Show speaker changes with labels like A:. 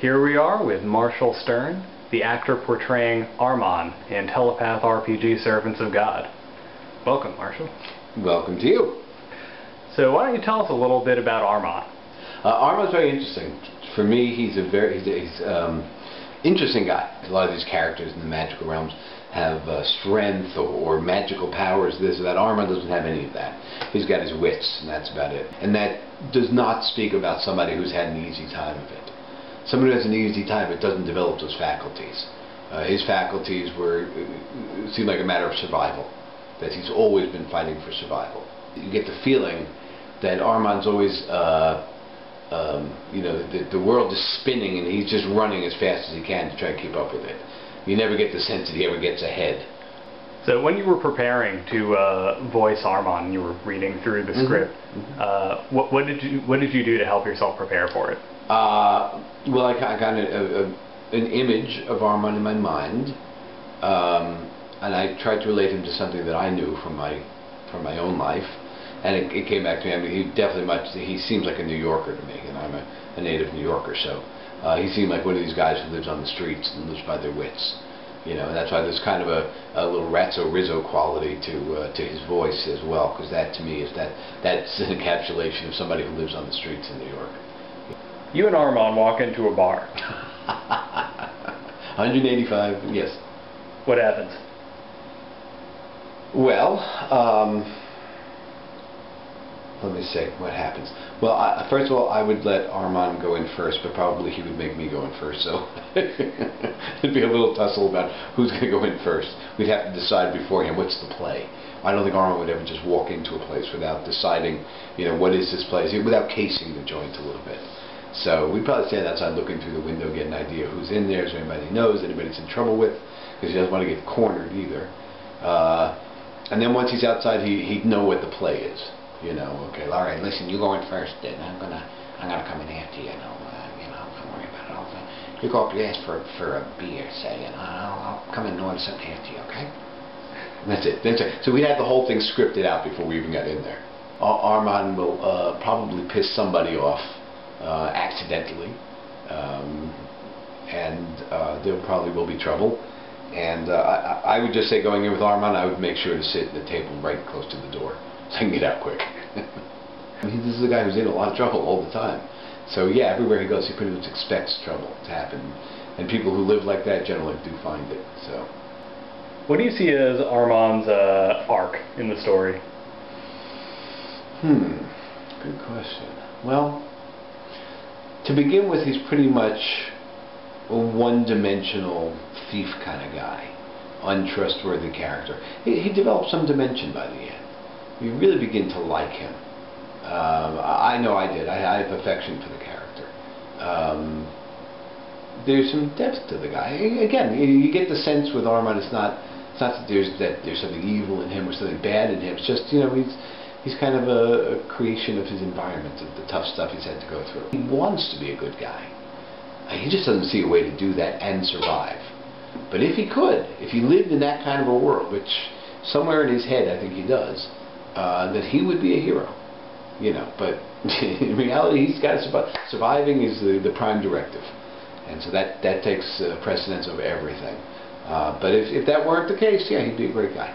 A: Here we are with Marshall Stern, the actor portraying Arman in Telepath RPG Servants of God. Welcome, Marshall.
B: Welcome to you.
A: So why don't you tell us a little bit about Arman?
B: Arman's very interesting. For me, he's interesting guy. A lot of these characters in the magical realms have strength or magical powers, this or that. Arman doesn't have any of that. He's got his wits, and that's about it. And that does not speak about somebody who's had an easy time of it. Somebody who has an easy time, it doesn't develop those faculties. His faculties seem like a matter of survival, that he's always been fighting for survival. You get the feeling that Arman's always, the world is spinning and he's just running as fast as he can to try to keep up with it. You never get the sense that he ever gets ahead. So
A: when you were preparing to voice Arman, you were reading through the script. What did you do to help yourself prepare for it?
B: Well, I got an image of Arman in my mind, and I tried to relate him to something that I knew from my own life, and it came back to me. I mean, he seems like a New Yorker to me, and I'm a native New Yorker, so he seemed like one of these guys who lives on the streets and lives by their wits. You know, and that's why there's kind of a little Ratso-Rizzo quality to his voice as well, because that to me is that's an encapsulation of somebody who lives on the streets in New York.
A: You and Arman walk into a bar.
B: 185, yes.
A: What happens?
B: Well, let me see, what happens? Well, first of all, I would let Arman go in first, but probably he would make me go in first, so it'd be a little tussle about who's going to go in first. We'd have to decide beforehand, what's the play? I don't think Arman would ever just walk into a place without deciding, what is this place, without casing the joint a little bit. So we'd probably stand outside looking through the window, get an idea of who's in there, is there anybody he knows, anybody he's in trouble with, because he doesn't want to get cornered either. And then once he's outside, he'd know what the play is. Okay, all right, listen, you go in first, then I'm gonna come in after you. Don't worry about it. You go up, you ask for a beer, say, and I'll come in and order something after you, okay? And that's it. So we had the whole thing scripted out before we even got in there. Arman will probably piss somebody off accidentally, and there probably will be trouble. And I would just say, going in with Arman, I would make sure to sit at the table right close to the door so I can get out quick. This is a guy who's in a lot of trouble all the time. So yeah, everywhere he goes, he pretty much expects trouble to happen. And people who live like that generally do find it. So,
A: what do you see as Arman's arc in the story?
B: Good question. Well, to begin with, he's pretty much a one-dimensional thief kind of guy, untrustworthy character. He develops some dimension by the end. You really begin to like him. I know I did. I have affection for the character. There's some depth to the guy. Again, you get the sense with Arman, it's not that there's something evil in him or something bad in him. It's just, he's kind of a creation of his environment, the tough stuff he's had to go through. He wants to be a good guy. He just doesn't see a way to do that and survive. But if he could, if he lived in that kind of a world, which somewhere in his head I think he does, that he would be a hero. But in reality, he's got to survive. Surviving is the prime directive. And so that takes precedence over everything. But if that weren't the case, yeah, he'd be a great guy.